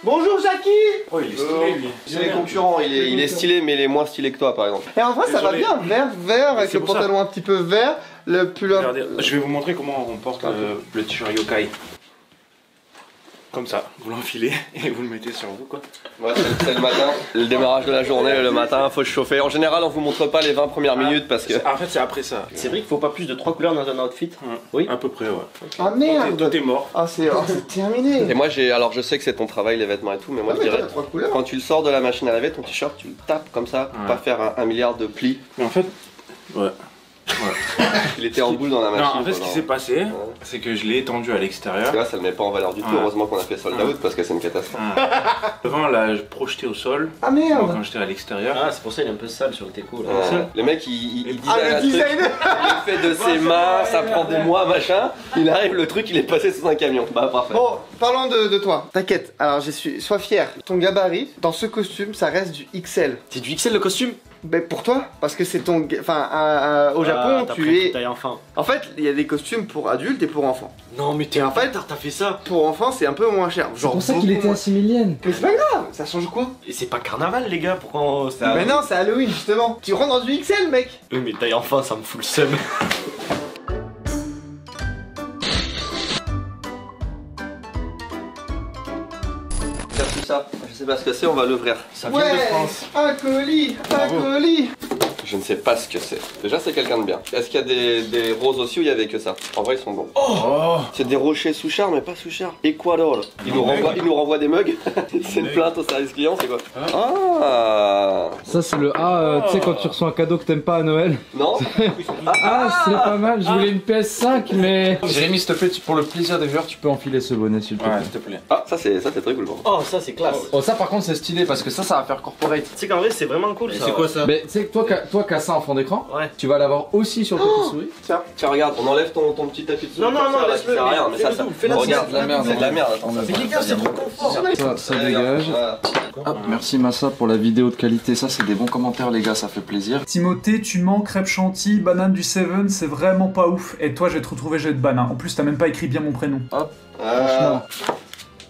Bonjour Jackie. Oh, il est stylé lui. C'est les concurrents, il est stylé mais il est moins stylé que toi par exemple. Et en vrai ça va bien, vert avec le pantalon un petit peu vert, le pull. Regardez, je vais vous montrer comment on porte le t-shirt yokai. Comme ça, vous l'enfilez et vous le mettez sur vous quoi. Ouais, c'est le matin, le démarrage de la journée, le matin, faut se chauffer. En général, on vous montre pas les 20 premières minutes parce que... En fait, c'est après ça. C'est vrai qu'il faut pas plus de 3 couleurs dans un outfit. Oui, à peu près, ouais. Ah merde. Toi t'es mort. Ah c'est terminé. Et moi, alors je sais que c'est ton travail, les vêtements et tout, mais moi je dirais, quand tu le sors de la machine à laver, ton t-shirt, tu le tapes comme ça pour pas faire un milliard de plis. Mais en fait, ouais. Il était en boule dans la machine. Non, en fait, ce qui s'est passé, c'est que je l'ai étendu à l'extérieur. Là, ça le met pas en valeur du tout. Heureusement qu'on a fait sold out parce que c'est une catastrophe. Devant, là, je projetais au sol. Ah merde. Quand j'étais à l'extérieur. Ah, c'est pour ça qu'il est un peu sale sur le déco là. Le mec, il dit le designer. Il fait de ses mains, ça prend des mois, machin. Il arrive, le truc, il est passé sous un camion. Bah, parfait. Bon, parlons de toi. T'inquiète, alors sois fier. Ton gabarit, dans ce costume, ça reste du XL. C'est du XL le costume? Ben pour toi, parce que c'est ton... Enfin, au Japon, tu es... Taille enfant. En fait, il y a des costumes pour adultes et pour enfants. Non mais t'es en fait, t'as fait ça. Pour enfants, c'est un peu moins cher. C'est pour ça qu'il était à 6 000 yens. Mais c'est pas grave, ça change quoi? Et c'est pas carnaval les gars, pourquoi on... Mais non, c'est Halloween justement. Tu rentres dans du XL, mec. Oui mais taille enfant, ça me fout le seum. Tout ça, je sais pas ce que c'est, on va l'ouvrir. Ça vient de France. Un colis, un colis. Je ne sais pas ce que c'est. Déjà, c'est quelqu'un de bien. Est-ce qu'il y a des roses aussi ou il y avait que ça? En vrai, ils sont bons. Oh. C'est des rochers Souchard, mais pas Souchard. Ecuador. Il nous renvoie des mugs. C'est une plainte au service client, c'est quoi? Ah. Ça c'est le A, tu sais quand tu reçois un cadeau que t'aimes pas à Noël. Non. Ah c'est pas mal, je voulais une PS5 mais... Jérémy s'il te plaît, pour le plaisir des joueurs, tu peux enfiler ce bonnet s'il te plaît. Ouais, s'il te plaît. Ah, ça c'est très cool. Oh ça c'est classe. Oh ça par contre c'est stylé parce que ça va faire corporate. Tu sais qu'en vrai c'est vraiment cool ça. C'est quoi ça? Mais tu sais que toi qui as ça en fond d'écran, Ouais. tu vas l'avoir aussi sur ton souris. Tiens, regarde, on enlève ton petit tapis de souris. Non, ça sert à rien, mais ça. Regarde, la merde. c'est de la merde. Attends, Mais les gars c'est trop confort. Ça dégage. Voilà. Hop, merci Massa pour la vidéo de qualité, ça c'est des bons commentaires les gars, ça fait plaisir. Timothée, tu mens, crêpe chantilly, banane du Seven, c'est vraiment pas ouf. Et toi, je vais te retrouver jet de banane. En plus, t'as même pas écrit bien mon prénom. Hop, franchement.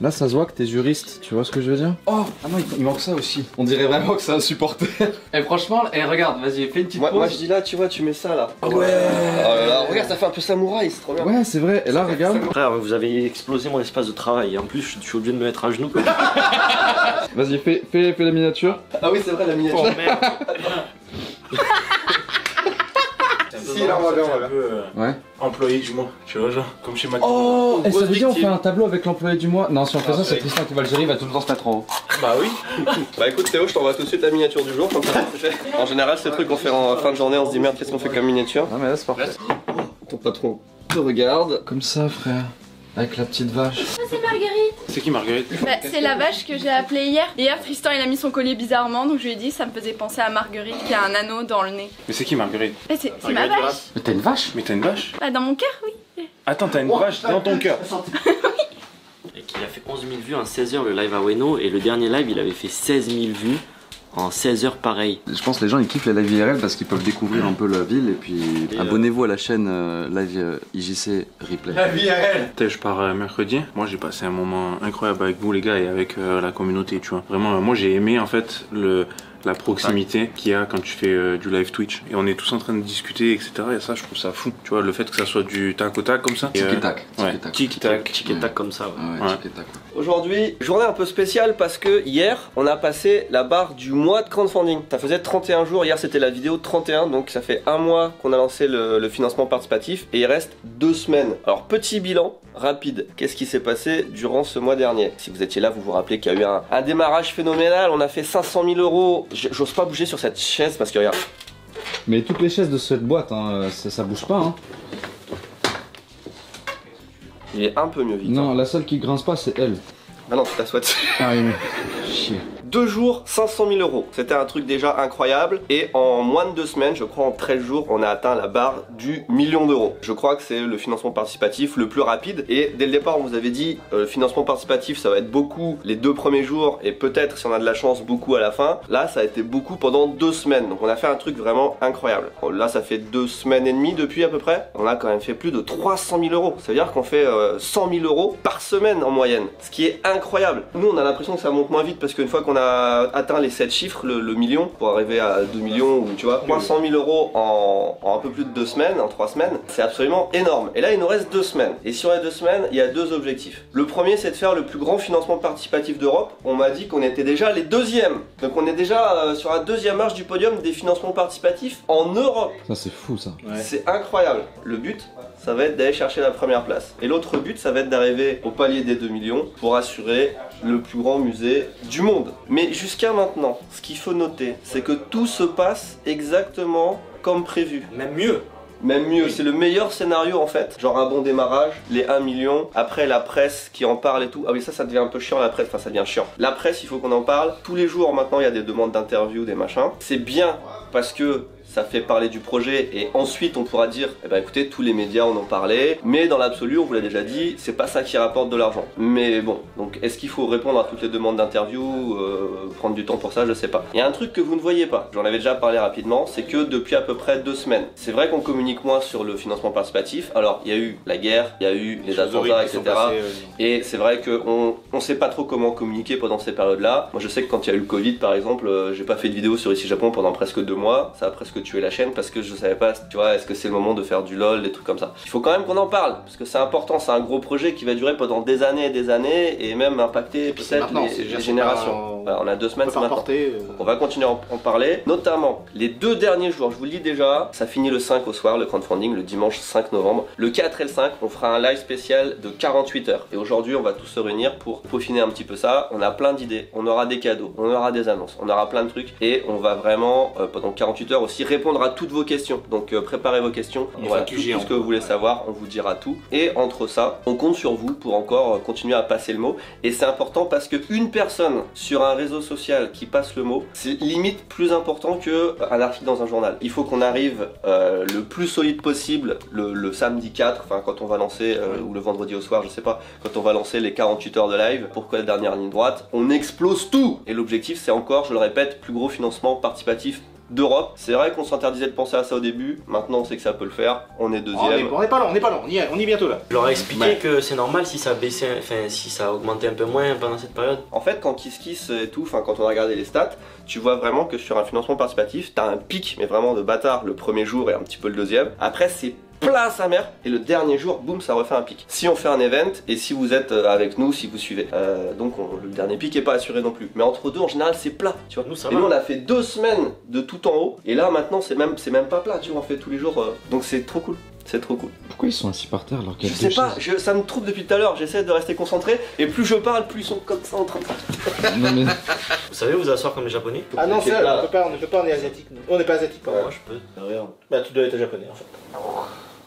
Là ça se voit que t'es juriste, tu vois ce que je veux dire? Oh, ah non, il manque ça aussi. On dirait vraiment que c'est un supporter. Et franchement, regarde, vas-y, fais une petite pause. Moi je dis là, tu vois, tu mets ça là. Ouais. Oh là là, regarde, ça fait un peu samouraï, c'est trop bien. Ouais, c'est vrai, et là regarde. Frère, vous avez explosé mon espace de travail et en plus je suis obligé de me mettre à genoux. Vas-y, fais la miniature. Ah oui, c'est vrai, la miniature. Oh merde. Si, là, on va bien, on va bien. Ouais. Employé du mois, tu vois, genre, comme chez Mac. Oh, et ça veut dire on fait un tableau avec l'employé du mois? Non, si on fait ça, c'est Tristan qui va le gérer, il va tout le temps se mettre en haut. Bah oui. Bah écoute Théo, je t'envoie tout de suite la miniature du jour, comme ça c'est fait. En général, c'est le truc qu'on fait en fin de journée, on se dit merde, qu'est-ce qu'on fait comme miniature? Non, mais là c'est parfait. Ton patron te regarde. Comme ça, frère. Avec la petite vache. Ah, c'est Marguerite. C'est qui Marguerite? Bah, c'est la vache que j'ai appelée hier. Hier, Tristan il a mis son collier bizarrement, donc je lui ai dit ça me faisait penser à Marguerite qui a un anneau dans le nez. Mais c'est qui Marguerite? Bah, c'est ma vache. Mais t'as une vache? Mais t'as une vache? Bah, dans mon cœur, oui. Attends, t'as une vache dans ton cœur? Et qu'il a fait 11 000 vues en 16 heures le live à Ueno et le dernier live il avait fait 16 000 vues en 16 heures pareil. Je pense que les gens ils kiffent les live IRL parce qu'ils peuvent découvrir un peu la ville et puis abonnez-vous à la chaîne live IJC Replay. La vie à elle. Je pars mercredi. Moi j'ai passé un moment incroyable avec vous les gars et avec la communauté, tu vois. Vraiment, moi j'ai aimé en fait la proximité qu'il y a quand tu fais du live Twitch et on est tous en train de discuter etc et ça je trouve ça fou, tu vois, le fait que ça soit du tac au tac comme ça. Tic-tac. Ouais, tic-tac. Tic-tac comme ça. Ouais, Ouais. tic-tac. Aujourd'hui, journée un peu spéciale parce que hier, on a passé la barre du mois de crowdfunding. Ça faisait 31 jours, hier c'était la vidéo 31, donc ça fait un mois qu'on a lancé le financement participatif et il reste 2 semaines. Alors petit bilan rapide, qu'est-ce qui s'est passé durant ce mois dernier? Si vous étiez là, vous vous rappelez qu'il y a eu un démarrage phénoménal, on a fait 500 000 €. J'ose pas bouger sur cette chaise parce que regarde. Mais toutes les chaises de cette boîte, hein, ça bouge pas. Hein. Il est un peu mieux vite. Non, la seule qui grince pas, c'est elle. Ah non, tu t'assois dessus. Ah oui, mais... Chier. 2 jours, 500 000 €. C'était un truc déjà incroyable. Et en moins de 2 semaines, je crois en 13 jours, on a atteint la barre du 1 000 000 €. Je crois que c'est le financement participatif le plus rapide. Et dès le départ, on vous avait dit, le financement participatif, ça va être beaucoup les 2 premiers jours. Et peut-être, si on a de la chance, beaucoup à la fin. Là, ça a été beaucoup pendant 2 semaines. Donc on a fait un truc vraiment incroyable. Là, ça fait 2 semaines et demie depuis à peu près. On a quand même fait plus de 300 000 €. Ça veut dire qu'on fait 100 000 € par semaine en moyenne. Ce qui est incroyable. incroyable. Nous on a l'impression que ça monte moins vite parce qu'une fois qu'on a atteint les 7 chiffres, le million, pour arriver à 2 millions ou tu vois, 300 000 euros en un peu plus de 2 semaines, en 3 semaines, c'est absolument énorme. Et là il nous reste 2 semaines. Et sur les 2 semaines, il y a 2 objectifs. Le premier c'est de faire le plus grand financement participatif d'Europe. On m'a dit qu'on était déjà les deuxièmes. Donc on est déjà sur la deuxième marche du podium des financements participatifs en Europe. Ça c'est fou ça. Ouais. C'est incroyable. Le but, ça va être d'aller chercher la première place. Et l'autre but, ça va être d'arriver au palier des 2 millions pour assurer le plus grand musée du monde. Mais jusqu'à maintenant, ce qu'il faut noter, c'est que tout se passe exactement comme prévu. Même mieux. Même mieux, c'est le meilleur scénario en fait. Genre un bon démarrage, les 1 million, après la presse qui en parle et tout. Ah oui, ça devient un peu chiant la presse, enfin ça devient chiant. La presse, il faut qu'on en parle. Tous les jours maintenant, il y a des demandes d'interviews, des machins. C'est bien parce que ça fait parler du projet et ensuite on pourra dire eh ben écoutez, tous les médias en ont parlé, mais dans l'absolu on vous l'a déjà dit, c'est pas ça qui rapporte de l'argent. Mais bon, donc est-ce qu'il faut répondre à toutes les demandes d'interview, prendre du temps pour ça, je sais pas. Il y a un truc que vous ne voyez pas, j'en avais déjà parlé rapidement, c'est que depuis à peu près 2 semaines, c'est vrai qu'on communique moins sur le financement participatif. Alors il y a eu la guerre, il y a eu les attentats, etc. Et c'est vrai qu'on sait pas trop comment communiquer pendant ces périodes-là. Moi je sais que quand il y a eu le Covid par exemple, j'ai pas fait de vidéo sur Ici Japon pendant presque 2 mois, ça a presque tuer la chaîne parce que je savais pas, tu vois, est-ce que c'est le moment de faire du LOL, des trucs comme ça. Il faut quand même qu'on en parle parce que c'est important, c'est un gros projet qui va durer pendant des années et des années et même impacter peut-être les générations. Voilà, on a 2 semaines, c'est maintenant. On va continuer à en parler, notamment les 2 derniers jours, je vous le dis déjà, ça finit le 5 au soir, le crowdfunding, le dimanche 5 novembre. Le 4 et le 5, on fera un live spécial de 48 heures. Et aujourd'hui, on va tous se réunir pour peaufiner un petit peu ça. On a plein d'idées, on aura des cadeaux, on aura des annonces, on aura plein de trucs et on va vraiment, pendant 48 heures aussi, répondre à toutes vos questions. Donc préparez vos questions, voilà, tout ce que vous voulez savoir, on vous dira tout. Et entre ça, on compte sur vous pour encore continuer à passer le mot. Et c'est important parce que une personne sur un réseau social qui passe le mot, c'est limite plus important qu'un article dans un journal. Il faut qu'on arrive le plus solide possible le samedi 4, enfin quand on va lancer, ou le vendredi au soir, je sais pas, quand on va lancer les 48 heures de live, pourquoi la dernière ligne droite, on explose tout. Et l'objectif c'est encore, je le répète, plus gros financement participatif d'Europe. C'est vrai qu'on s'interdisait de penser à ça au début, maintenant on sait que ça peut le faire, on est deuxième. On n'est pas là, on y est bientôt là. Je leur ai expliqué que c'est normal si ça baissait, enfin si ça augmentait un peu moins pendant cette période. En fait quand KissKiss et tout, enfin quand on a regardé les stats, tu vois vraiment que sur un financement participatif, t'as un pic mais vraiment de bâtard le premier jour et un petit peu le deuxième. Après c'est plein sa mère et le dernier jour, boum, ça refait un pic. Si on fait un event et si vous êtes avec nous, si vous suivez, donc le dernier pic est pas assuré non plus. Mais entre deux, en général, c'est plat, tu vois. Nous, ça et va. nous, on a fait 2 semaines de tout en haut et là maintenant, c'est même pas plat, tu vois, on fait tous les jours. Donc c'est trop cool. C'est trop cool. Pourquoi ils sont assis par terre alors qu'il y Je a sais pas, ça me trouble depuis tout à l'heure, j'essaie de rester concentré et plus je parle, plus ils sont comme ça en train de... Non mais... Vous savez vous asseoir comme les japonais? Ah non, c'est là, on ne peut pas, on est asiatique. On n'est pas asiatique, pardon. Moi je peux. Ah, regarde. Bah tu dois être japonais en fait.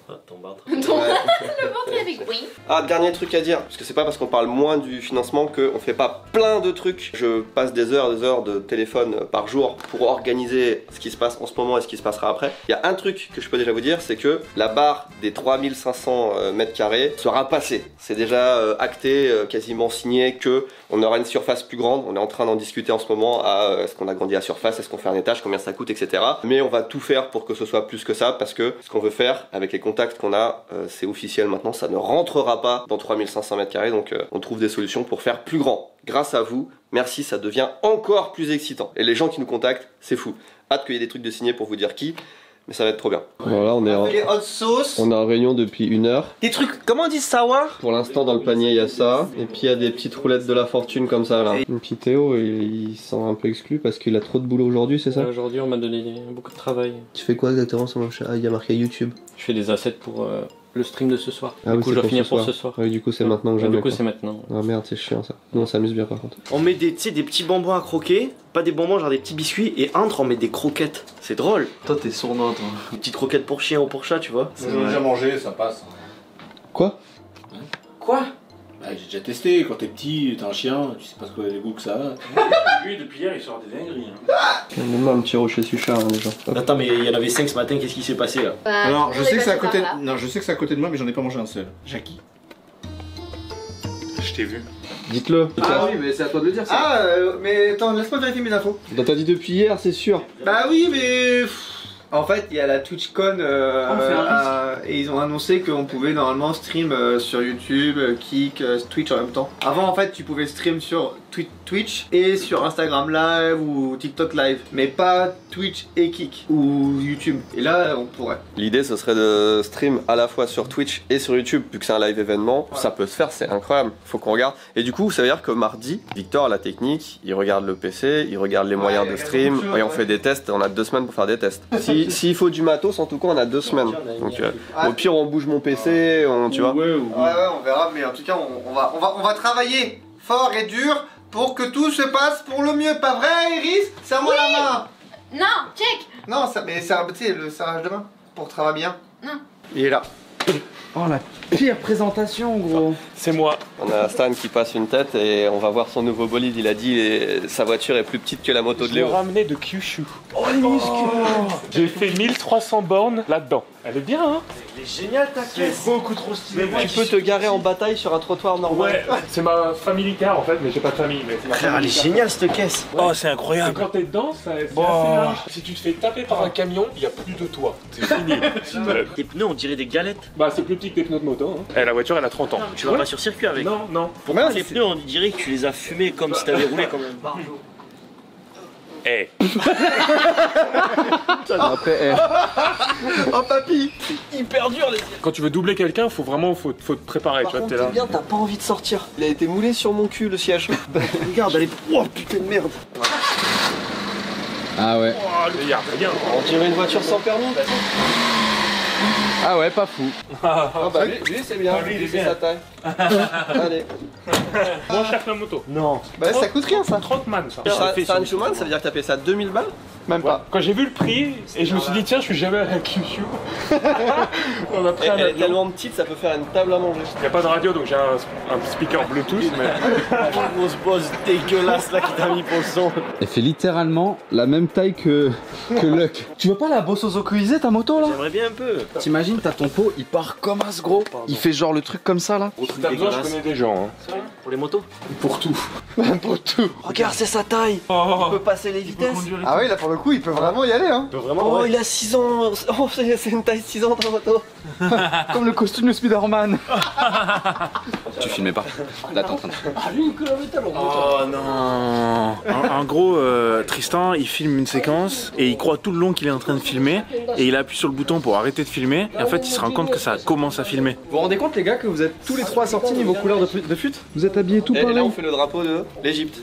Ah, ton ventre. Le ventre avec oui. Ah, dernier truc à dire, parce que c'est pas parce qu'on parle moins du financement qu'on fait pas plein de trucs. Je passe des heures de téléphone par jour pour organiser ce qui se passe en ce moment et ce qui se passera après. Il y a un truc que je peux déjà vous dire, c'est que la barre des 3500 mètres carrés sera passée. C'est déjà acté, quasiment signé que on aura une surface plus grande. On est en train d'en discuter en ce moment à est-ce qu'on agrandit la surface, est-ce qu'on fait un étage, combien ça coûte, etc. Mais on va tout faire pour que ce soit plus que ça parce que ce qu'on veut faire avec les contacts qu'on a, c'est officiel maintenant, ça ne rentrera pas dans 3500 mètres carrés, donc on trouve des solutions pour faire plus grand. Grâce à vous, merci, ça devient encore plus excitant. Et les gens qui nous contactent, c'est fou. Hâte qu'il y ait des trucs de signer pour vous dire qui, mais ça va être trop bien. Voilà, on est en réunion depuis 1 heure. Des trucs, comment on dit sour? Pour l'instant, dans le panier, il y a ça. Et puis il y a des petites roulettes de la fortune comme ça là. Une petite Théo, il sent un peu exclu parce qu'il a trop de boulot aujourd'hui, c'est ça? Aujourd'hui, on m'a donné beaucoup de travail. Tu fais quoi exactement sur mon chat? Ah, il y a marqué YouTube. Je fais des assets pour le stream de ce soir. Ah du oui, coup, je dois finir pour ce soir. Oui, du coup, c'est maintenant que jamais. Du coup, quoi. c'est maintenant. Ah merde, c'est chiant ça. Nous, on s'amuse bien par contre. On met des petits bonbons à croquer, pas des bonbons genre des petits biscuits, et entre on met des croquettes. C'est drôle. Toi t'es sournois toi. Des petites croquettes pour chien ou pour chat, tu vois. J'en ai déjà mangé, ça passe. Quoi? Quoi? Bah, j'ai déjà testé, quand t'es petit, t'as un chien, tu sais pas ce que les goûts que ça a. Lui, depuis hier, il sort des dingueries. Donne-moi un petit rocher suchard, les gens. Attends, mais il y en avait 5 ce matin, qu'est-ce qui s'est passé là? Alors, je sais que c'est à côté. Non, je sais que c'est à côté de moi, mais j'en ai pas mangé un seul. Jackie. Je t'ai vu. Dites-le. Ah oui, mais c'est à toi de le dire ça. Ah, mais attends, laisse-moi vérifier mes infos. T'as dit depuis hier, c'est sûr. Bah oui, mais. En fait, il y a la TwitchCon et ils ont annoncé qu'on pouvait normalement stream sur YouTube, Kik, Twitch en même temps. Avant, en fait, tu pouvais stream sur Twitch et sur Instagram Live ou TikTok Live, mais pas Twitch et Kik ou YouTube. Et là, on pourrait. L'idée, ce serait de stream à la fois sur Twitch et sur YouTube, vu que c'est un live événement. Ça peut se faire, c'est incroyable. Faut qu'on regarde. Et du coup, ça veut dire que mardi, Victor, la technique, il regarde le PC, il regarde les moyens de stream, et on fait des tests. On a 2 semaines pour faire des tests. S'il faut du matos, en tout cas, on a 2 semaines. Donc, au pire, on bouge mon PC, tu vois. Ouais, on verra. Mais en tout cas, on va travailler fort et dur pour que tout se passe pour le mieux. Pas vrai, Iris? Serre-moi la main. Non, check. Non, mais tu sais, le serrage de main pour travailler bien. Non. Il est là. Oh la pire présentation gros. C'est moi. On a Stan qui passe une tête et on va voir son nouveau bolide. Il a dit sa voiture est plus petite que la moto de Je l'ai Léo. ramené de Kyushu. Oh les muscles. J'ai fait 1300 bornes là-dedans. Elle est bien hein. Elle est géniale ta caisse. C'est beaucoup trop stylé. Tu peux te garer en bataille sur un trottoir normal. Ouais, c'est ma family car en fait, mais j'ai pas de famille. Mais c'est ma Frère, elle est géniale cette caisse. Oh, c'est incroyable. Quand t'es dedans, c'est assez large. Si tu te fais taper par un camion, il y a plus de toi. C'est fini. Tes pneus, on dirait des galettes. Bah, c'est plus petit que tes pneus de moto. Hein. Et la voiture, elle a 30 ans. Tu vas pas sur circuit avec? Non, non. Pourquoi les pneus, on dirait que tu les as fumés comme si t'avais roulé quand même. Eh. Après, Oh papy. C'est hyper dur les. Quand tu veux doubler quelqu'un, faut te préparer. Par tu vois, contre, t'es là. t'es bien, t'as pas envie de sortir. Il a été moulé sur mon cul le siège. Regarde, elle est. Oh putain de merde. Ah ouais. Oh, il y a rien. On dirait une voiture sans permis. Ah ouais, pas fou. Ah bah lui c'est bien, lui, il est lui c'est bien. sa taille. Allez. Moins cher que la moto. Non. Bah ça coûte rien ça. 30 man ça. Ça un Schumann, ça veut dire que t'as payé ça 2000 balles? Même pas. Quand j'ai vu le prix, et je me suis dit, tiens, je suis jamais allé à Kyushu. On a pris un Elle est avion. tellement petite, ça peut faire une table à manger. Il n'y a pas de radio, donc j'ai un speaker Bluetooth, mais. Grosse bosse dégueulasse là qui t'a mis pour le son. Elle fait littéralement la même taille que Luck. Tu veux pas la bosse aux okuisés ta moto là? J'aimerais bien un peu. T'imagines, t'as ton pot, il part comme as gros. Il fait genre le truc comme ça là. Si t'as besoin, je connais des gens. Hein. Pour les motos? Pour tout. Pour tout. Regarde, c'est sa taille. Oh. Il peut passer les vitesses. Ah oui, là pour le coup, il peut vraiment y aller hein. Oh, il a 6 ans. Oh, c'est une taille 6 ans dans la moto. Comme le costume de Spider-Man. Tu filmais pas. Là, t'es en train de. Oh non. En gros, Tristan, il filme une séquence et il croit tout le long qu'il est en train de filmer et il appuie sur le bouton pour arrêter de filmer et en fait il se rend compte que ça commence à filmer. Vous vous rendez compte les gars que vous êtes tous les trois sortis niveau couleur de fut? Vous êtes habillés tout Et pareil. là on fait le drapeau de l'Egypte.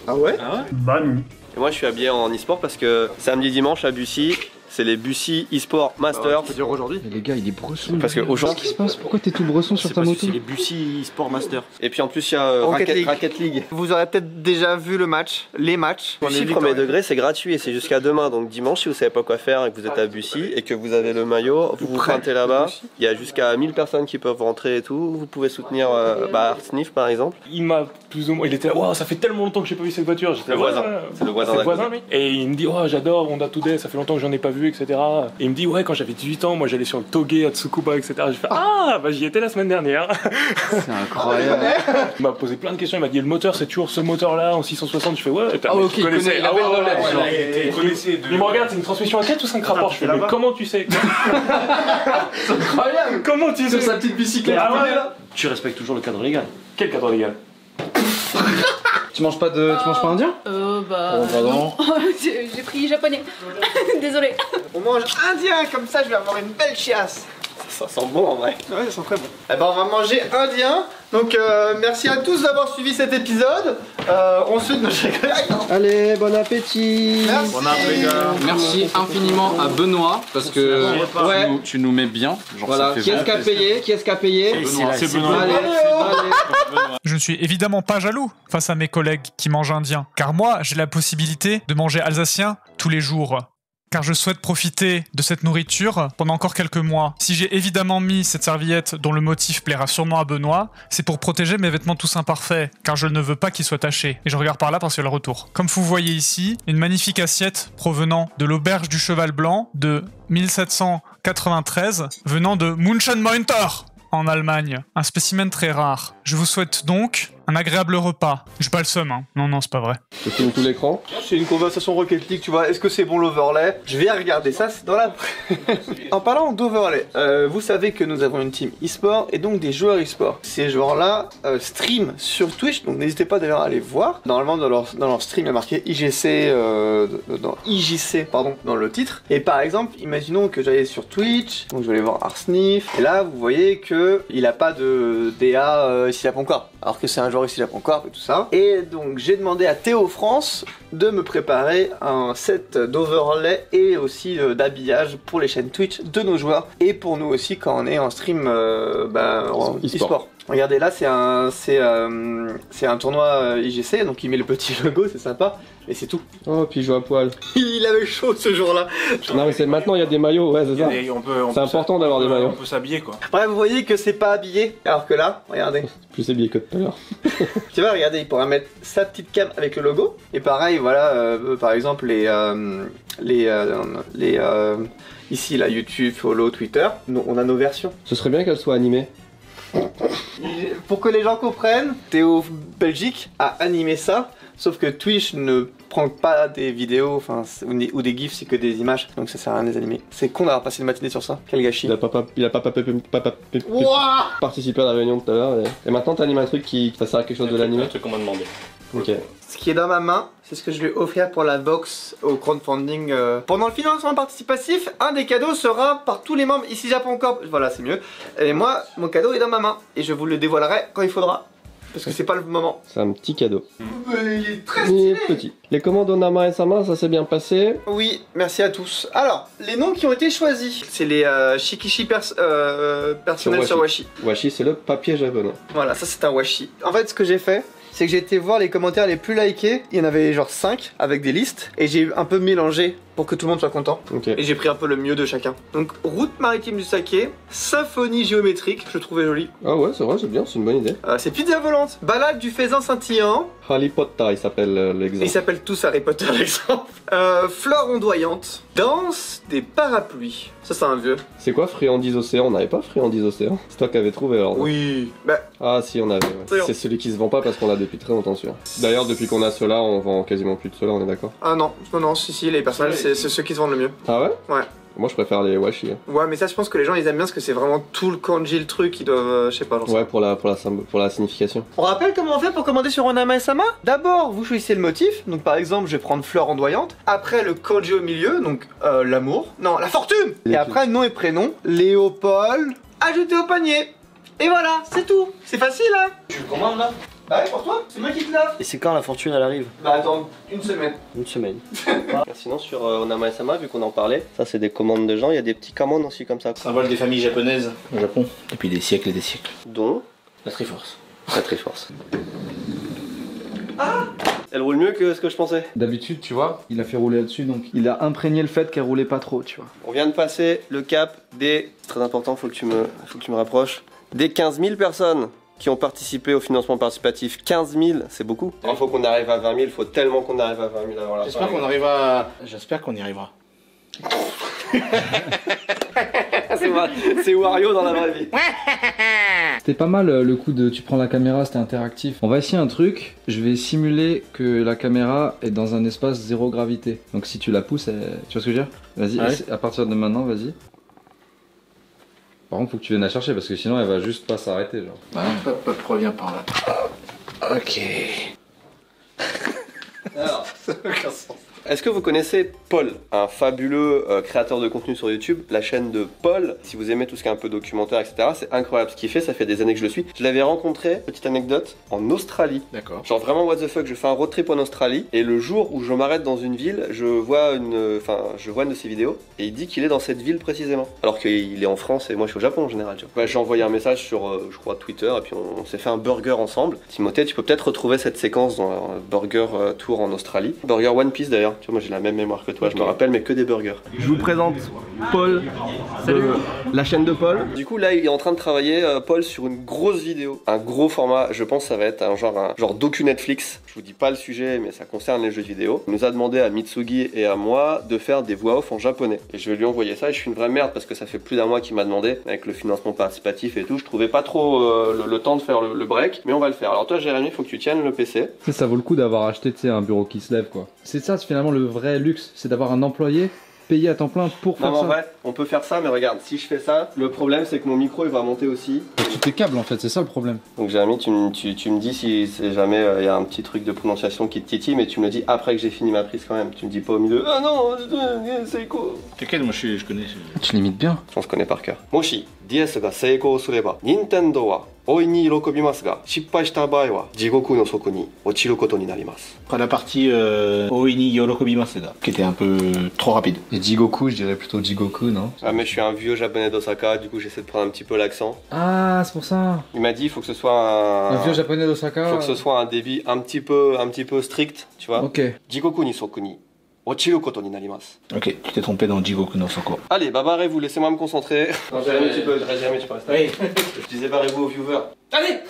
Ah ouais? Bah non. Et moi je suis habillé en e-sport parce que samedi dimanche à Bussy, c'est les Bussy e-sport Masters. Faut dire aujourd'hui. Mais les gars, il est bresson. Parce que Qu'est-ce aujourd'hui. qui se passe? Pourquoi t'es tout bresson sur C'est ta parce que moto? c'est les Bussy Sport Master. Et puis en plus il y a Racket League. Vous aurez peut-être déjà vu le match, les matchs. Bussy premier degré c'est gratuit et c'est jusqu'à demain. Donc dimanche si vous savez pas quoi faire et que vous êtes à Bussy et que vous avez le maillot, vous pointez là-bas. Il y a jusqu'à 1000 personnes qui peuvent rentrer et tout. Vous pouvez soutenir Artsniff par exemple. Il m'a plus ou moins. Il était là, waouh, ça fait tellement longtemps que j'ai pas vu cette voiture. J'étais Le là, voisin. ouais. C'est le voisin C'est d'à le voisin, côté. oui. Et il me dit, oh, j'adore Honda Today, ça fait longtemps que j'en ai pas vu, etc. Et il me dit, ouais, quand j'avais 18 ans, moi j'allais sur le Toge à Tsukuba, etc. J'ai fait, ah, bah j'y étais la semaine dernière. C'est incroyable. Il m'a posé plein de questions. Il m'a dit, le moteur, c'est toujours ce moteur-là en 660. Je fais, ouais, Ah, ok, il connaît, il Ah, avait ouais, le ouais, knowledge, ouais, genre. il connaissait. Il me regarde, c'est une transmission à 4 ou 5 rapports. Je fais, mais comment tu sais? C'est incroyable. Comment tu sais? Sur sa petite bicyclette. Ah ouais. Tu respectes toujours le cadre légal. Quel cadre légal? Tu manges pas indien? Bah. Pardon. J'ai pris japonais. Désolé. On mange indien, comme ça je vais avoir une belle chiasse. Ça sent bon en vrai. Ouais, ça sent très bon. Eh ben on va manger indien. Donc merci à tous d'avoir suivi cet épisode. On se... Allez, bon appétit. Merci. Bon appétit. Merci infiniment à Benoît parce que Ouais. Tu nous mets bien. Genre, voilà, ça fait qui est-ce qui a payé? Qui est-ce qui a payé? C'est Benoît. Allez, allez. Je ne suis évidemment pas jaloux face à mes collègues qui mangent indien, car moi, j'ai la possibilité de manger alsacien tous les jours. Car je souhaite profiter de cette nourriture pendant encore quelques mois. Si j'ai évidemment mis cette serviette dont le motif plaira sûrement à Benoît, c'est pour protéger mes vêtements tous imparfaits, car je ne veux pas qu'ils soient tachés. Et je regarde par là parce qu'il y a le retour. Comme vous voyez ici, une magnifique assiette provenant de l'auberge du Cheval Blanc de 1793, venant de Munchenmünster en Allemagne. Un spécimen très rare. Je vous souhaite donc un agréable repas. J'ai pas le seum, hein. Non, non, c'est pas vrai. Tu filmes tout l'écran? C'est une conversation Rocket League, tu vois. Est-ce que c'est bon l'overlay? Je vais regarder ça, c'est dans la... En parlant d'overlay, vous savez que nous avons une team e-sport et donc des joueurs e-sport. Ces joueurs-là stream sur Twitch, donc n'hésitez pas d'ailleurs à aller voir. Normalement, dans leur stream, il y a marqué IGC, dans le titre. Et par exemple, imaginons que j'allais sur Twitch, donc je vais aller voir Arsnif, et là, vous voyez que il a pas de DA ici à Poncorp, alors que c'est un joueur ici à Poncorp et tout ça. Et donc, j'ai demandé à Théo France de me préparer un set d'overlay et aussi d'habillage pour les chaînes Twitch de nos joueurs et pour nous aussi quand on est en stream en e-sport. Regardez là, c'est un tournoi IGC, donc il met le petit logo, c'est sympa, et c'est tout. Oh, puis il joue à poil. Il avait chaud ce jour-là. Non mais c'est maintenant il y a des maillots, ouais c'est ça. C'est important d'avoir des maillots. On peut s'habiller quoi. Bref, vous voyez que c'est pas habillé, alors que là, regardez. Plus habillé que tout à l'heure. Tu vois, regardez, il pourra mettre sa petite cam avec le logo, et pareil, voilà, par exemple ici là, YouTube, Follow, Twitter, on a nos versions. Ce serait bien qu'elles soient animées. Pour que les gens comprennent, Théo Belgique a animé ça, sauf que Twitch ne prend pas des vidéos ou des gifs, c'est que des images, donc ça sert à rien de les animer. C'est con d'avoir passé une matinée sur ça, quel gâchis. Il a pas participé à la réunion tout à l'heure, et maintenant t'animes un truc qui ça sert à quelque chose de l'animer. Un truc qu'on m'a demandé. Ok. Ce qui est dans ma main, c'est ce que je vais offrir pour la box au crowdfunding. Pendant le financement participatif, un des cadeaux sera par tous les membres ici Japon Corp. Voilà, c'est mieux. Et moi, mon cadeau est dans ma main. Et je vous le dévoilerai quand il faudra. Parce que c'est pas le moment. C'est un petit cadeau. Mais il est très stylé. Petit. Les commandes Onama et Sama, ça s'est bien passé. Oui, merci à tous. Alors, les noms qui ont été choisis, c'est les shikishi personnels sur Washi. Washi, c'est le papier japonais. Voilà, ça c'est un Washi. En fait, ce que j'ai fait, c'est que j'ai été voir les commentaires les plus likés. Il y en avait genre 5 avec des listes. Et j'ai un peu mélangé pour que tout le monde soit content. Okay. Et j'ai pris un peu le mieux de chacun. Donc, route maritime du saké, symphonie géométrique, je le trouvais joli. Ah ouais, c'est vrai, c'est bien, c'est une bonne idée. C'est pizza volante, balade du faisan scintillant. Harry Potter, il s'appelle l'exemple. Ils s'appellent tous Harry Potter l'exemple. Flore ondoyante, danse des parapluies. Ça, c'est un vieux. C'est quoi friandise océan? On n'avait pas friandise océan. C'est toi qui avais trouvé alors. Oui. Bah. Ah si, on avait. Ouais. C'est celui qui se vend pas parce qu'on l'a depuis très longtemps celui-là. D'ailleurs, depuis qu'on a ceux-là, on vend quasiment plus de ceux-là, on est d'accord? Ah non, si, les personnels, c'est ceux qui se vendent le mieux. Ah ouais? Ouais. Moi je préfère les washi. Ouais, mais ça je pense que les gens ils aiment bien parce que c'est vraiment tout le kanji, le truc, ils doivent, je sais pas, ouais, pour la signification. On rappelle comment on fait pour commander sur Onama et Sama? D'abord, vous choisissez le motif, donc par exemple, je vais prendre fleur ondoyante. Après, le kanji au milieu, donc l'amour. Non, la fortune. Et après, nom et prénom, Léopold, ajouté au panier. Et voilà, c'est tout. C'est facile, hein? Tu le commandes là? Bah ouais, pour toi, c'est moi qui te lave. Et c'est quand la fortune elle arrive? Bah attends, une semaine. Une semaine. Sinon sur Onama et Sama, vu qu'on en parlait, ça c'est des commandes de gens, il y a des petits commandes aussi comme ça. Symbole des familles japonaises au Japon, depuis des siècles et des siècles. Dont la Triforce. La Triforce. Ah! Elle roule mieux que ce que je pensais. D'habitude, tu vois, il a fait rouler là-dessus, donc il a imprégné le fait qu'elle roulait pas trop, tu vois. On vient de passer le cap des... C'est très important, faut que tu me rapproches. Des 15 000 personnes qui ont participé au financement participatif. 15 000, c'est beaucoup. Il faut qu'on arrive à 20 000, il faut tellement qu'on arrive à 20 000 avant la fin. J'espère qu'on y arrivera. C'est Wario dans la vraie vie. C'était pas mal le coup de tu prends la caméra, c'était interactif. On va essayer un truc, je vais simuler que la caméra est dans un espace zéro gravité. Donc si tu la pousses, tu vois ce que je veux dire? Vas-y, à partir de maintenant, vas-y. Par contre, faut que tu viennes la chercher parce que sinon elle va juste pas s'arrêter, genre. Hop, reviens par là. Ok. Alors, ça n'a aucun sens. Est-ce que vous connaissez Paul, un fabuleux créateur de contenu sur YouTube? La chaîne de Paul, si vous aimez tout ce qui est un peu documentaire, etc., c'est incroyable ce qu'il fait, ça fait des années que je le suis. Je l'avais rencontré, petite anecdote, en Australie. D'accord. Genre vraiment what the fuck, je fais un road trip en Australie, et le jour où je m'arrête dans une ville, je vois une de ses vidéos, et il dit qu'il est dans cette ville précisément. Alors qu'il est en France et moi je suis au Japon en général. Tu vois. J'ai envoyé un message sur, je crois, Twitter, et puis on s'est fait un burger ensemble. Timothée, tu peux peut-être retrouver cette séquence dans un burger tour en Australie. Burger One Piece d'ailleurs, tu vois, moi j'ai la même mémoire que toi, je me rappelle, mais que des burgers. Je vous présente Paul de la chaîne de Paul. Du coup, là, il est en train de travailler, Paul, sur une grosse vidéo, un gros format. Je pense que ça va être un genre docu Netflix. Je vous dis pas le sujet, mais ça concerne les jeux vidéo. Il nous a demandé à Mitsugi et à moi de faire des voix off en japonais. Et je vais lui envoyer ça, et je suis une vraie merde parce que ça fait plus d'un mois qu'il m'a demandé, avec le financement participatif et tout. Je trouvais pas trop le temps de faire le break, mais on va le faire. Alors toi, Jérémy, il faut que tu tiennes le PC. Ça vaut le coup d'avoir acheté un bureau qui se lève quoi. C'est ça finalement le vrai luxe, c'est d'avoir un employé payé à temps plein pour faire ça. En vrai, on peut faire ça, mais regarde, si je fais ça, le problème c'est que mon micro il va monter aussi. Tu tes câbles en fait, c'est ça le problème. Donc Jérémy, tu me dis si jamais il y a un petit truc de prononciation qui te titille, mais tu me le dis après que j'ai fini ma prise quand même. Tu me dis pas au milieu, ah non, c'est quoi. T'inquiète, moi je connais. Tu limites bien. On se connaît par cœur. Moshi, DS ga seiko sureba, Nintendo wa oi ni hirokobimasu ga, shippai shita bae wa jigoku no soku ni ochiru koto ni narimasu. Après la partie oi ni hirokobimasu ga, qui était un peu trop rapide. Et Jigoku, je dirais plutôt Jigoku, non? Ah mais je suis un vieux japonais d'Osaka, du coup j'essaie de prendre un petit peu l'accent. Ah, c'est pour ça. Il m'a dit il faut que ce soit un vieux japonais d'Osaka. Il faut que ce soit un débit un petit peu strict, tu vois. Ok. Jigoku ni soku ni ochiru koto ni narimasu. Ok, tu t'es trompé dans Jigoku no Soko. Allez, bah barrez-vous, laissez-moi me concentrer. Non, Jérémy, tu peux rester. Oui. Je disais barrez-vous aux viewers. Allez.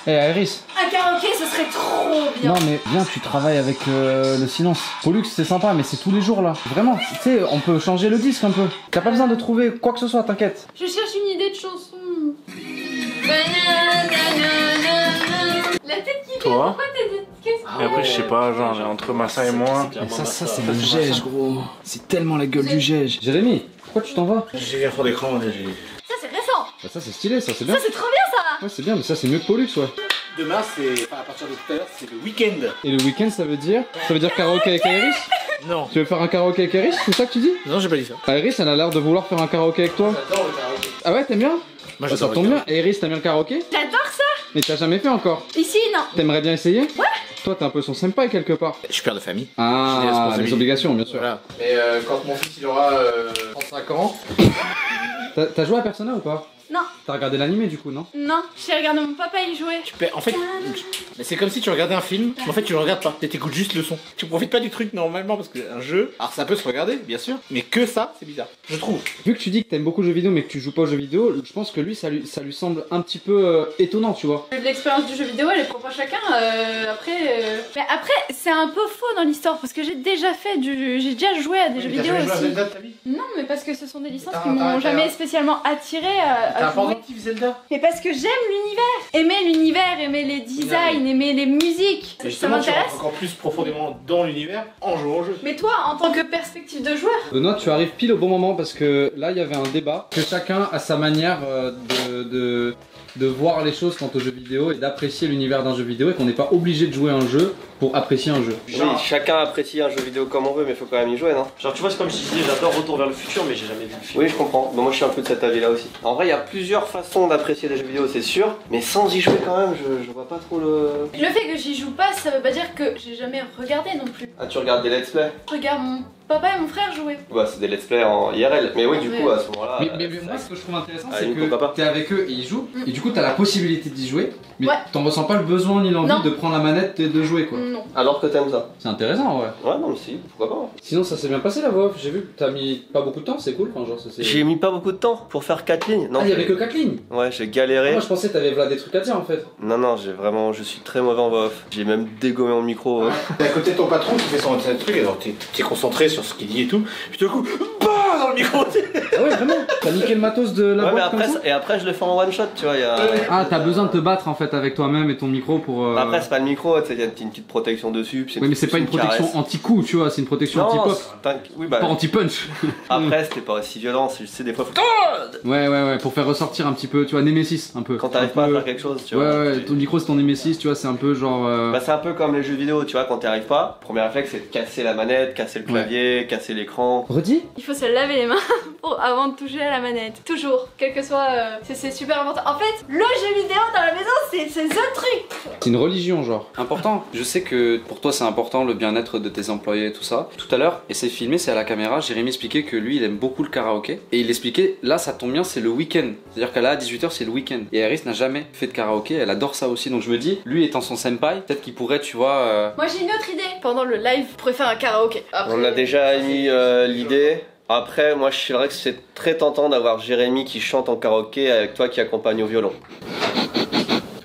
Eh Iris. Un karaoké, ce serait trop bien. Non mais viens, tu travailles avec le silence. Pollux c'est sympa, mais c'est tous les jours là. Vraiment, tu sais, on peut changer le disque un peu. T'as pas besoin de trouver quoi que ce soit, t'inquiète. Je cherche une idée de chanson. La tête qui fait. Toi? Pourquoi t'es... Et après, je sais pas, genre, entre Massa et moi. Mais ça c'est le gège, gros. C'est tellement la gueule du gège. Jérémy, pourquoi tu t'en vas? J'ai un fond d'écran, j'ai... Ça c'est récent. Bah, ça c'est stylé, ça c'est bien. Ça c'est trop bien ça. Ouais, c'est bien, mais ça c'est mieux que Pollux, ouais. Demain, c'est... Enfin, à partir de tout à l'heure, c'est le week-end. Et le week-end, ça veut dire karaoké avec Iris? Non. Tu veux faire un karaoké avec Iris? C'est ça que tu dis? Non, j'ai pas dit ça. Iris, elle a l'air de vouloir faire un karaoké avec toi. J'adore le karaoké. Ah ouais, t'aimes bien? Moi, ça tombe bien. Et Iris, t'aimes bien le karaoké? J'adore ça. Mais t'as jamais fait encore? Ici non. T'aimerais bien essayer? Ouais. Toi, t'es un peu son senpai quelque part. Je suis père de famille. Ah, des obligations, bien sûr. Voilà. Mais quand mon fils il aura 35 ans. T'as joué à Persona ou pas? Non. T'as regardé l'animé du coup, non? Non. J'ai regardé mon papa y jouer. En fait, mais c'est comme si tu regardais un film, mais en fait tu le regardes pas, t'écoutes juste le son. Tu profites pas du truc normalement parce qu'un jeu, alors ça peut se regarder, bien sûr, mais que ça, c'est bizarre, je trouve. Vu que tu dis que t'aimes beaucoup le jeu vidéo mais que tu joues pas aux jeux vidéo, je pense que lui ça lui semble un petit peu étonnant, tu vois. L'expérience du jeu vidéo elle est propre à chacun. Mais après c'est un peu faux dans l'histoire parce que j'ai déjà joué à des jeux vidéo aussi. Zelda de ta vie? Non mais parce que ce sont des licences qui m'ont jamais spécialement attiré à T'as pas jouer. envie de Zelda? Mais parce que j'aime l'univers, aimer les designs, aimer les musiques, Mais ça justement, tu m'intéresse. rentres encore plus profondément dans l'univers en jouant au jeu. Mais toi, en tant que perspective de joueur, Benoît, tu arrives pile au bon moment parce que là il y avait un débat que chacun a sa manière de voir les choses quant aux jeux vidéo et d'apprécier l'univers d'un jeu vidéo et qu'on n'est pas obligé de jouer à un jeu pour apprécier un jeu. Oui, chacun apprécie un jeu vidéo comme on veut, mais faut quand même y jouer, non? Genre, tu vois, c'est comme je disais, j'adore Retour vers le futur, mais j'ai jamais vu le film. Oui, je comprends. Mais moi, je suis un peu de cet avis-là aussi. En vrai, il y a plusieurs façons d'apprécier des jeux vidéo, c'est sûr, mais sans y jouer quand même, je vois pas trop le... le fait que j'y joue pas, ça veut pas dire que j'ai jamais regardé non plus. Ah, tu regardes des let's play? Je regarde mon papa et mon frère jouer. Bah, c'est des let's play en IRL. Mais oui, du coup, à ce moment-là... Mais moi, ce que je trouve intéressant, Ah, c'est Nico, papa. que t'es avec eux et ils jouent, et du coup, t'as la possibilité d'y jouer, mais Ouais. t'en ressens pas le besoin ni Non. l'envie de prendre la manette et de jouer, quoi. Non. Alors que t'aimes ça? C'est intéressant, ouais. Ouais, non, mais si, pourquoi pas. Sinon, ça s'est bien passé la voix off. J'ai vu que t'as mis pas beaucoup de temps, c'est cool. Enfin, genre, ça, c'est... J'ai mis pas beaucoup de temps pour faire 4 lignes. Non, Ah, il y avait que 4 lignes. Ouais, j'ai galéré. Moi, je pensais que t'avais voilà des trucs à dire en fait. Non, non, je suis très mauvais en voix off. J'ai même dégommé mon micro. T'es à côté de ton patron qui fait son truc, alors t'es concentré sur ce qu'il dit et tout, puis tout d'un coup, bah dans le micro. Ah ouais, vraiment. T'as niqué le matos de la Ouais, mais boîte comme après, ça. et après, je le fais en one shot, tu vois. Ah, t'as besoin de te battre en fait avec toi-même et ton micro pour. Après, c'est pas le micro, tu sais, il y a une petite protection dessus. Puis Oui, mais c'est pas une protection anti-coup, tu vois, c'est une protection anti-pop. Oui, bah. Pas anti-punch. Après, c'était pas aussi violent, c'est juste des fois. Ouais, pour faire ressortir un petit peu, tu vois, Nemesis un peu. Quand t'arrives pas à faire quelque chose, tu vois. Ouais, ton micro c'est ton Nemesis, tu vois, c'est un peu genre. Bah, c'est un peu comme les jeux vidéo, tu vois, quand t'y arrives pas, le premier réflexe c'est de casser la manette, casser le clavier, casser l'écran. Redis? Il faut se laver les mains main avant de toucher à la manette. Toujours, quel que soit... c'est super important. En fait, le jeu vidéo dans la maison, c'est the truc. C'est une religion, genre. Important. Je sais que pour toi, c'est important le bien-être de tes employés et tout ça. Tout à l'heure, et c'est filmé, c'est à la caméra, Jérémy expliquait que lui, il aime beaucoup le karaoké. Et il expliquait, là, ça tombe bien, c'est le week-end. C'est-à-dire qu'à 18h, c'est le week-end. Et Iris n'a jamais fait de karaoké, elle adore ça aussi. Donc je me dis, lui étant son senpai, peut-être qu'il pourrait, tu vois... Moi, j'ai une autre idée. Pendant le live, vous pourrez faire un karaoké. Après, on a déjà émis l'idée. Après, moi je dirais que c'est très tentant d'avoir Jérémy qui chante en karaoké avec toi qui accompagne au violon.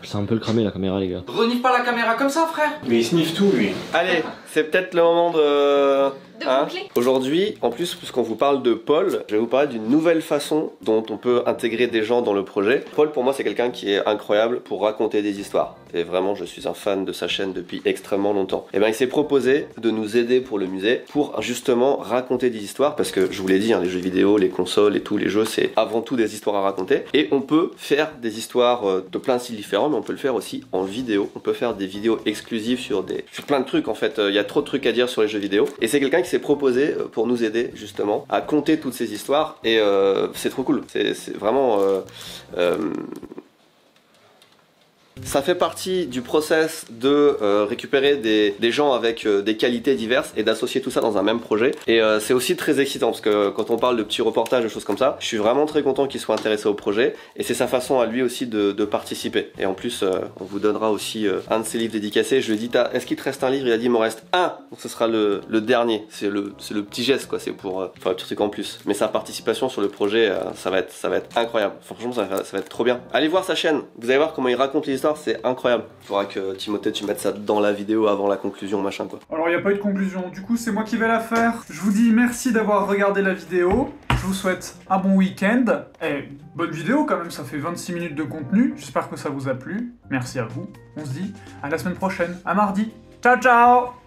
C'est un peu le cramer la caméra, les gars. Renifle pas la caméra comme ça, frère. Mais il sniffe tout, lui. Allez, c'est peut-être le moment de... boucler. Aujourd'hui, en plus, puisqu'on vous parle de Paul, je vais vous parler d'une nouvelle façon dont on peut intégrer des gens dans le projet. Paul, pour moi, c'est quelqu'un qui est incroyable pour raconter des histoires. Et vraiment, je suis un fan de sa chaîne depuis extrêmement longtemps. Et bien, il s'est proposé de nous aider pour le musée, pour justement raconter des histoires, parce que je vous l'ai dit, hein, les jeux vidéo, les consoles et tous les jeux, c'est avant tout des histoires à raconter. Et on peut faire des histoires de plein de styles différents, mais on peut le faire aussi en vidéo. On peut faire des vidéos exclusives sur plein de trucs, en fait. Il y a trop de trucs à dire sur les jeux vidéo. Et c'est quelqu'un qui s'est proposé pour nous aider justement à conter toutes ces histoires et c'est trop cool, c'est vraiment ça fait partie du process de récupérer des gens avec des qualités diverses et d'associer tout ça dans un même projet. Et c'est aussi très excitant parce que quand on parle de petits reportages, de choses comme ça, je suis vraiment très content qu'il soit intéressé au projet. Et c'est sa façon à lui aussi de participer. Et en plus, on vous donnera aussi un de ses livres dédicacés. Je lui ai dit, est-ce qu'il te reste un livre? Il a dit, il m'en reste un. Donc ce sera le dernier. C'est le petit geste, quoi. C'est pour faire un petit truc en plus. Mais sa participation sur le projet, ça va être incroyable. Franchement, ça va être trop bien. Allez voir sa chaîne. Vous allez voir comment il raconte les histoires. C'est incroyable. Il faudra que Timothée tu mettes ça dans la vidéo avant la conclusion, machin quoi. Alors il n'y a pas eu de conclusion, du coup c'est moi qui vais la faire. Je vous dis merci d'avoir regardé la vidéo. Je vous souhaite un bon week-end. Et bonne vidéo quand même, ça fait 26 minutes de contenu. J'espère que ça vous a plu. Merci à vous. On se dit à la semaine prochaine, à mardi. Ciao ciao.